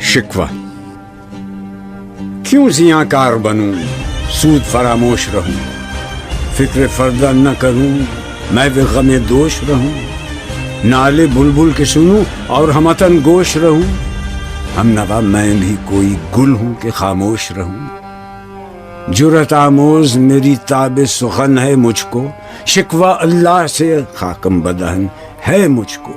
شکوہ. کیوں زیاں کار بنوں، سود فراموش رہوں، فکر فردہ نہ کروں، میں بے غم دوش رہوں، نالے بلبل کے سنوں اور ہمتن گوش رہوں. ہم نوا میں بھی کوئی گل ہوں کہ خاموش رہوں. جرأت آموز میری تاب سخن ہے مجھ کو، شکوہ اللہ سے خاکم بدہن ہے مجھ کو.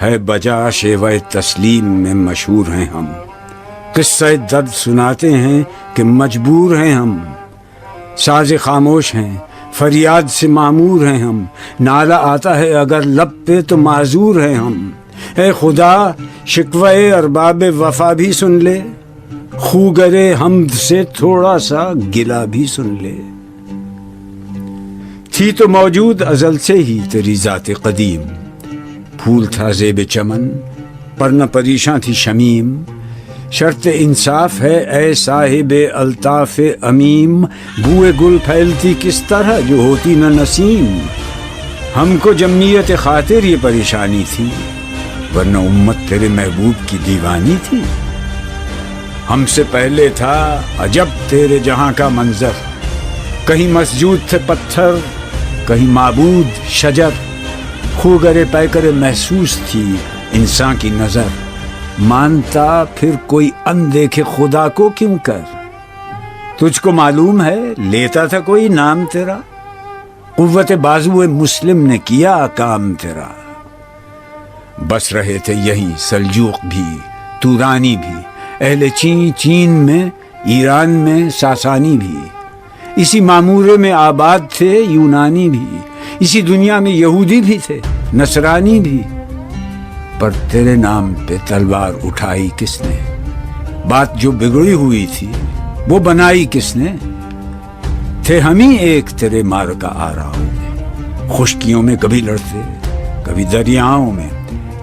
ہے بجا شیوہ تسلیم میں مشہور ہیں ہم، قصہ درد سناتے ہیں کہ مجبور ہیں ہم. ساز خاموش ہیں، فریاد سے معمور ہیں ہم، نالہ آتا ہے اگر لب پہ تو معذور ہیں ہم. اے خدا شکوہ ارباب وفا بھی سن لے، خوگرے حمد سے تھوڑا سا گلا بھی سن لے. تھی تو موجود ازل سے ہی تیری ذات قدیم، پھول تھا زیب چمن پر نہ پریشاں تھی شمیم. شرط انصاف ہے اے صاحب الطاف امیم، بوئے گل پھیلتی کس طرح جو ہوتی نہ نسیم. ہم کو جمعیت خاطر یہ پریشانی تھی، ورنہ امت تیرے محبوب کی دیوانی تھی. ہم سے پہلے تھا عجب تیرے جہاں کا منظر، کہیں مسجود تھے پتھر، کہیں معبود شجر. خوگرے پیکرے محسوس تھی انسان کی نظر، مانتا پھر کوئی اندیکھے خدا کو کیوں کر. تجھ کو معلوم ہے لیتا تھا کوئی نام تیرا، قوت بازو مسلم نے کیا کام تیرا. بس رہے تھے یہیں سلجوق بھی تورانی بھی، اہل چین میں، ایران میں ساسانی بھی. اسی معمورے میں آباد تھے یونانی بھی، اسی دنیا میں یہودی بھی تھے نصرانی بھی. پر تیرے نام پہ تلوار اٹھائی کس نے، بات جو بگڑی ہوئی تھی وہ بنائی کس نے. تھے ہم ہی ایک تیرے مارکا آراؤں میں، خشکیوں میں کبھی لڑتے کبھی دریاؤں میں،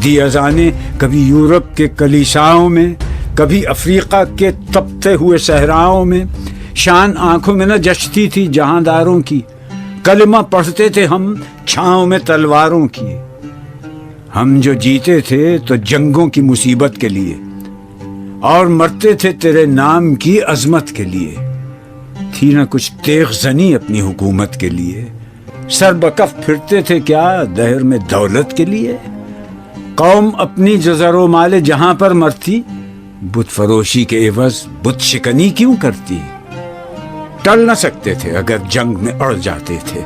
دی اذانے کبھی یورپ کے کلیساؤں میں، کبھی افریقہ کے تپتے ہوئے صحراؤں میں. شان آنکھوں میں نہ جچتی تھی جہانداروں کی، کلمہ پڑھتے تھے ہم چھاؤں میں تلواروں کی. ہم جو جیتے تھے تو جنگوں کی مصیبت کے لیے، اور مرتے تھے تیرے نام کی عظمت کے لیے. تھی نہ کچھ تیغ زنی اپنی حکومت کے لیے، سر بکف پھرتے تھے کیا دہر میں دولت کے لیے. قوم اپنی جزر و مال جہاں پر مرتی، بت فروشی کے عوض بت شکنی کیوں کرتی. ٹل نہ سکتے تھے اگر جنگ میں اڑ جاتے تھے،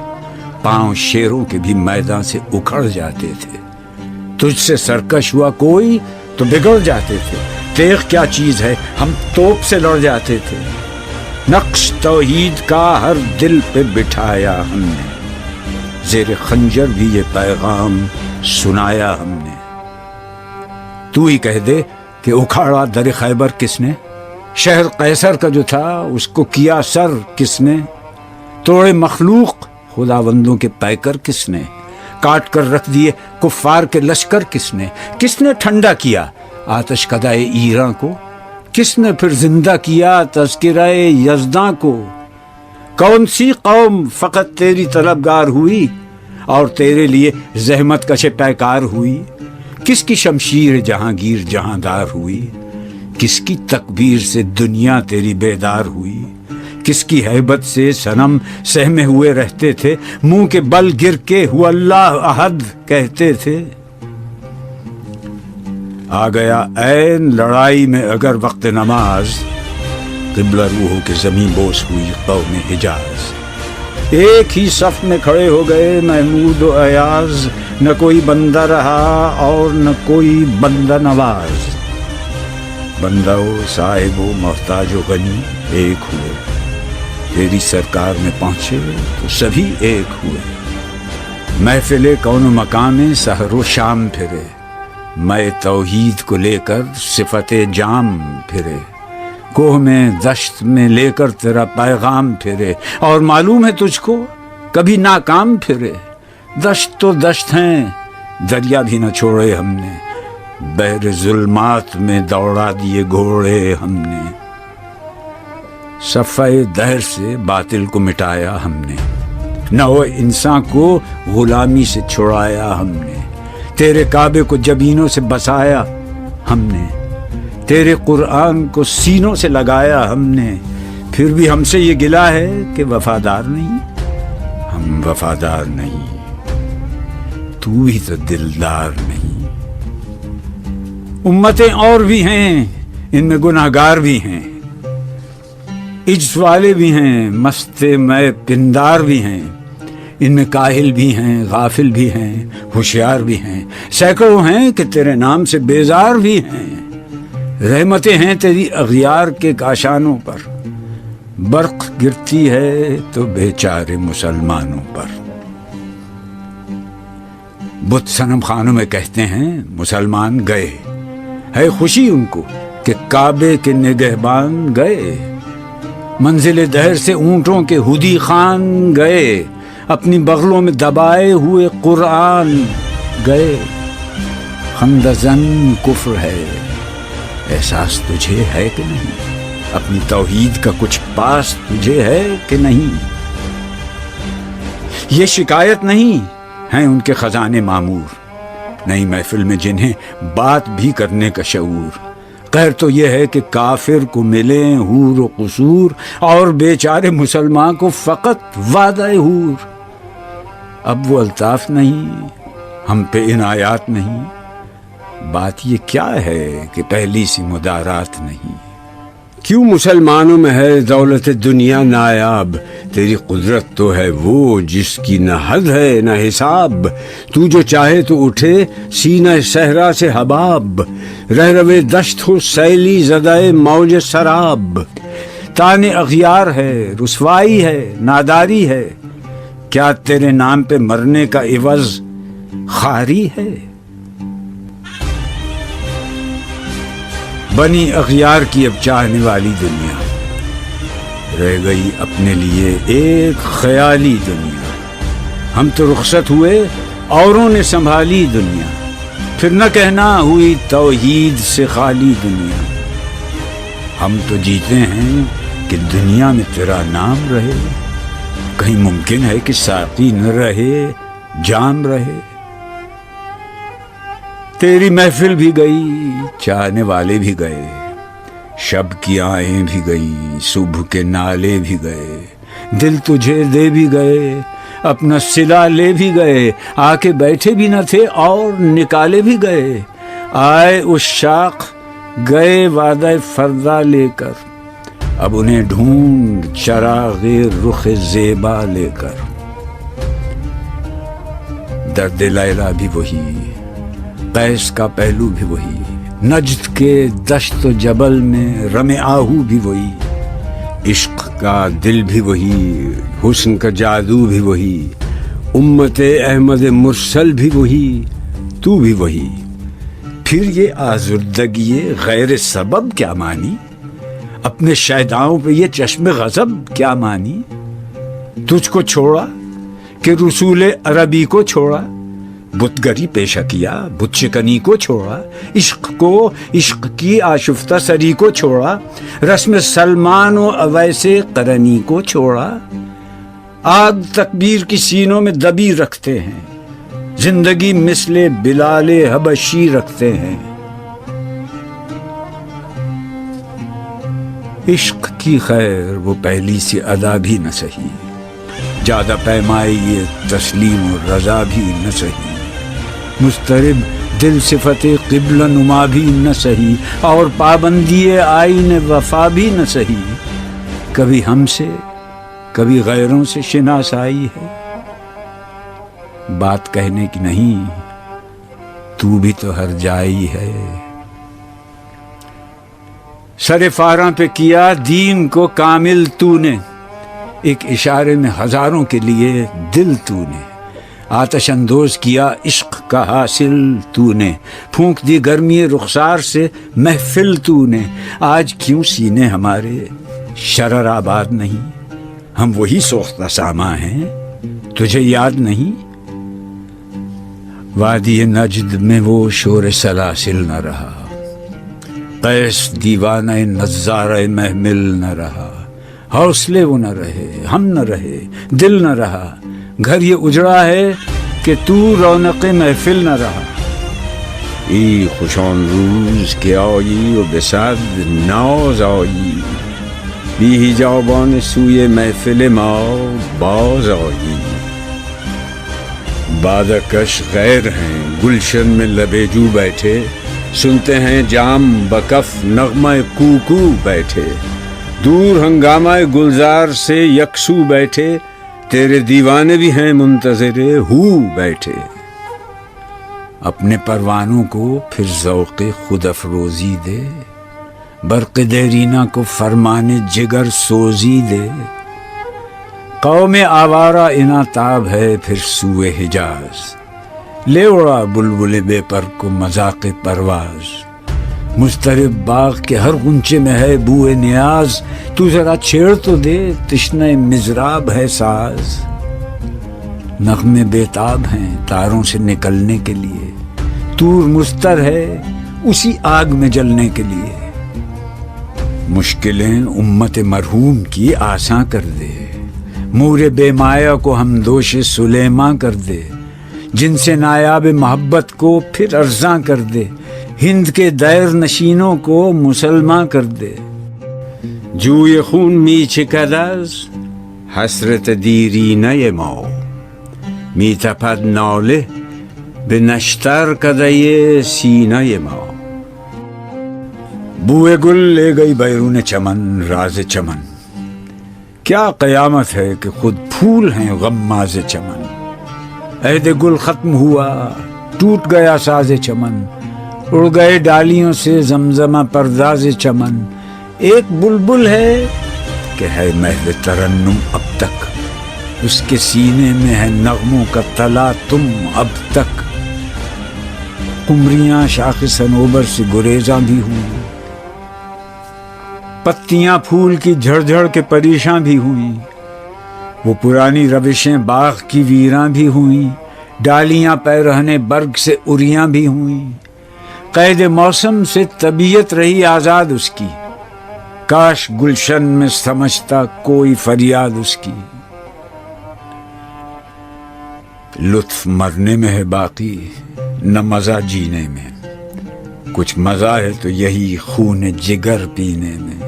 پاؤں شیروں کے بھی میدان سے اکھڑ جاتے تھے. تجھ سے سرکش ہوا کوئی تو بگڑ جاتے تھے، تیغ کیا چیز ہے ہم توپ سے لڑ جاتے تھے. نقش توحید کا ہر دل پہ بٹھایا ہم نے، زیر خنجر بھی یہ پیغام سنایا ہم نے. تو ہی کہہ دے کہ اکھاڑا در خیبر کس نے، شہر قیصر کا جو تھا اس کو کیا سر کس نے. توڑے مخلوق خداوندوں کے پیکر کس نے، کاٹ کر رکھ دیے کفار کے لشکر کس نے. کس نے ٹھنڈا کیا آتش کدائے ایراں کو، کس نے پھر زندہ کیا تذکرہ یزداں کو. کون سی قوم فقط تیری طلبگار ہوئی اور تیرے لیے زحمت کش پیکار ہوئی. کس کی شمشیر جہانگیر جہاندار ہوئی، کس کی تکبیر سے دنیا تیری بیدار ہوئی. کس کی ہیبت سے صنم سہمے ہوئے رہتے تھے، منہ کے بل گر کے ہو اللہ احد کہتے تھے. آ گیا عین لڑائی میں اگر وقت نماز، قبلہ روحوں کے زمین بوس ہوئی قوم حجاز. ایک ہی صف میں کھڑے ہو گئے محمود و ایاز، نہ کوئی بندہ رہا اور نہ کوئی بندہ نواز. بندہ و صاحب و محتاج و غنی ایک ہوئے، تیری سرکار میں پہنچے تو سبھی ایک ہوئے. محفل کون و مقام سحر و شام پھرے، میں توحید کو لے کر صفت جام پھرے. کوہ میں دشت میں لے کر تیرا پیغام پھرے، اور معلوم ہے تجھ کو کبھی ناکام پھرے. دشت تو دشت ہیں، دریا بھی نہ چھوڑے ہم نے، بحر ظلمات میں دوڑا دیے گھوڑے ہم نے. صفحہ دہر سے باطل کو مٹایا ہم نے، نو انسان کو غلامی سے چھڑایا ہم نے. تیرے کعبے کو جبینوں سے بسایا ہم نے، تیرے قرآن کو سینوں سے لگایا ہم نے، پھر بھی ہم سے یہ گلہ ہے کہ وفادار نہیں۔ ہم وفادار نہیں، تو بھی تو دلدار نہیں۔ امتیں اور بھی ہیں، ان میں گناہگار بھی ہیں، عجز والے بھی ہیں، مست میں پندار بھی ہیں، ان میں کاہل بھی ہیں، غافل بھی ہیں، ہوشیار بھی ہیں، سینکڑوں ہیں کہ تیرے نام سے بیزار بھی ہیں۔ رحمتیں ہیں تیری اغیار کے کاشانوں پر، برق گرتی ہے تو بیچارے مسلمانوں پر۔ بت صنم خانوں میں کہتے ہیں مسلمان گئے، ہے خوشی ان کو کہ کعبے کے نگہبان گئے، منزل دہر سے اونٹوں کے ہدی خان گئے، اپنی بغلوں میں دبائے ہوئے قرآن گئے۔ خندزن کفر ہے، احساس تجھے ہے کہ نہیں؟ اپنی توحید کا کچھ پاس تجھے ہے کہ نہیں؟ یہ شکایت نہیں ہیں ان کے خزانے معمور، نئی محفل میں جنہیں بات بھی کرنے کا شعور۔ قہر تو یہ ہے کہ کافر کو ملیں حور و قصور، اور بیچارے مسلمان کو فقط وعدہ حور۔ اب وہ الطاف نہیں، ہم پہ عنایات نہیں، بات یہ کیا ہے کہ پہلی سی مدارات نہیں۔ کیوں مسلمانوں میں ہے دولت دنیا نایاب؟ تیری قدرت تو ہے وہ جس کی نہ حد ہے نہ حساب۔ تو جو چاہے تو اٹھے سینہ صحرا سے حباب، رہ روے دشت ہو سیلی زدائے موج سراب۔ تان اغیار ہے، رسوائی ہے، ناداری ہے، کیا تیرے نام پہ مرنے کا عوض خاری ہے؟ بنی اغیار کی اب چاہنے والی دنیا، رہ گئی اپنے لیے ایک خیالی دنیا۔ ہم تو رخصت ہوئے، اوروں نے سنبھالی دنیا، پھر نہ کہنا ہوئی توحید سے خالی دنیا۔ ہم تو جیتے ہیں کہ دنیا میں تیرا نام رہے، کہیں ممکن ہے کہ ساقی نہ رہے جام رہے۔ تیری محفل بھی گئی، چاہنے والے بھی گئے، شب کی آہیں بھی گئیں، صبح کے نالے بھی گئے، دل تجھے دے بھی گئے، اپنا صلہ لے بھی گئے، آ کے بیٹھے بھی نہ تھے اور نکالے بھی گئے۔ آئے اس شاخ گئے وعدہ فردا لے کر، اب انہیں ڈھونڈ چراغ رخ زیبا لے کر۔ درد لیلا بھی وہی، قیس کا پہلو بھی وہی، نجد کے دشت و جبل میں رم آہو بھی وہی، عشق کا دل بھی وہی، حسن کا جادو بھی وہی، امت احمد مرسل بھی وہی، تو بھی وہی۔ پھر یہ آزردگی غیر سبب کیا مانی؟ اپنے شیداؤں پہ یہ چشم غضب کیا مانی؟ تجھ کو چھوڑا کہ رسول عربی کو چھوڑا، بتگری پیشہ کیا، بت شکنی کو چھوڑا، عشق کو، عشق کی آشفتہ سری کو چھوڑا، رسم سلمان و اویس قرنی کو چھوڑا۔ آگ تکبیر کی سینوں میں دبی رکھتے ہیں، زندگی مثل بلال حبشی رکھتے ہیں۔ عشق کی خیر وہ پہلی سی ادا بھی نہ سہی، زیادہ پیمائی یہ تسلیم و رضا بھی نہ سہی، مضطرب دل صفت قبلہ نما بھی نہ سہی، اور پابندی آئین وفا بھی نہ سہی۔ کبھی ہم سے کبھی غیروں سے شناسائی ہے، بات کہنے کی نہیں، تو بھی تو ہر جائی ہے۔ سر فاراں پہ کیا دین کو کامل تو نے، ایک اشارے میں ہزاروں کے لیے دل تو نے، آتش اندوز کیا عشق کا حاصل تو نے، پھونک دی گرمی رخسار سے محفل تو نے۔ آج کیوں سینے ہمارے شرر آباد نہیں؟ ہم وہی سوختہ ساما ہیں، تجھے یاد نہیں؟ وادی نجد میں وہ شور سلاسل نہ رہا، قیس دیوانہ نظارہ محمل نہ رہا، حوصلے وہ نہ رہے، ہم نہ رہے، دل نہ رہا، گھر یہ اجڑا ہے کہ تو رونق محفل نہ رہا۔ ای خوش آن روز که آیی و به صد ناز آیی، بی حجابان سوی محفل ما باز آیی. بادکش غیر ہیں گلشن میں لبے جو بیٹھے، سنتے ہیں جام بکف نغمہ کوکو بیٹھے، دور ہنگامہ گلزار سے یکسو بیٹھے، تیرے دیوانے بھی ہیں منتظر ہو بیٹھے. اپنے پروانوں کو پھر ذوق خود افروزی دے، برق دیرینہ کو فرمان جگر سوزی دے. قوم آوارہ اناتاب ہے پھر سوئے حجاز، لے اڑا بلبل بے پر کو مذاق پرواز. مضطرب باغ کے ہر غنچے میں ہے بوئے نیاز، تو ذرا چھیڑ تو دے تشنہ مضراب ہے ساز. نغمے بیتاب ہیں تاروں سے نکلنے کے لیے، طور مستر ہے اسی آگ میں جلنے کے لیے. مشکلیں امت مرحوم کی آساں کر دے، مور بے مایا کو ہم دوش سلیماں کر دے. جن سے نایاب محبت کو پھر ارزاں کر دے، ہند کے دیر نشینوں کو مسلماں کر دے. جوی خون می چکد از حسرت دیرینه ما، می تپد ناله به نشتر کدۀ سینه ما. بوئے گل لے گئی بیرون چمن راز چمن، کیا قیامت ہے کہ خود پھول ہیں غماز چمن. عہد گل ختم ہوا ٹوٹ گیا ساز چمن، اڑ گئے ڈالیوں سے زمزمہ پرداز چمن. ایک بلبل ہے کہ ہے محو ترنم اب تک، اس کے سینے میں ہے نغموں کا تلا تم اب تک. قمریاں شاخ صنوبر سے گریزاں بھی ہوئیں، پتیاں پھول کی جھڑ جھڑ کے پریشاں بھی ہوئیں. وہ پرانی روشیں باغ کی ویراں بھی ہوئیں، ڈالیاں پیرہنے برگ سے اریاں بھی ہوئیں. قید موسم سے طبیعت رہی آزاد اس کی، کاش گلشن میں سمجھتا کوئی فریاد اس کی. لطف مرنے میں ہے باقی نہ مزہ جینے میں، کچھ مزہ ہے تو یہی خون جگر پینے میں.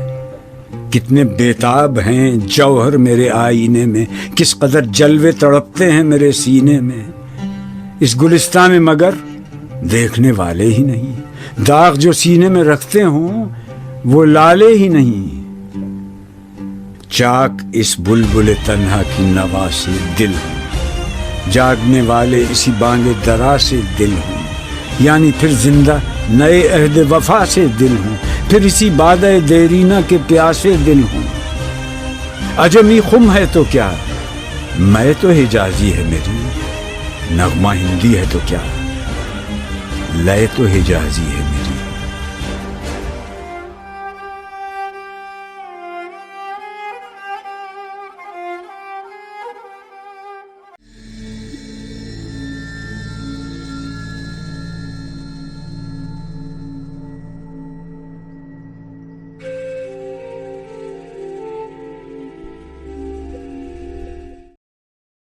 کتنے بیتاب ہیں جوہر میرے آئینے میں، کس قدر جلوے تڑپتے ہیں میرے سینے میں. اس گلستان میں مگر دیکھنے والے ہی نہیں، داغ جو سینے میں رکھتے ہوں وہ لالے ہی نہیں. چاک اس بلبل تنہا کی نوا سے دل ہوں، جاگنے والے اسی بانگ درا سے دل ہوں. یعنی پھر زندہ نئے عہد وفا سے دل ہوں، پھر اسی بادہ دیرینہ کے پیاسے دل ہوں. عجمی خم ہے تو کیا، میں تو حجازی ہے میری، نغمہ ہندی ہے تو کیا، لے تو حجازی ہے میری.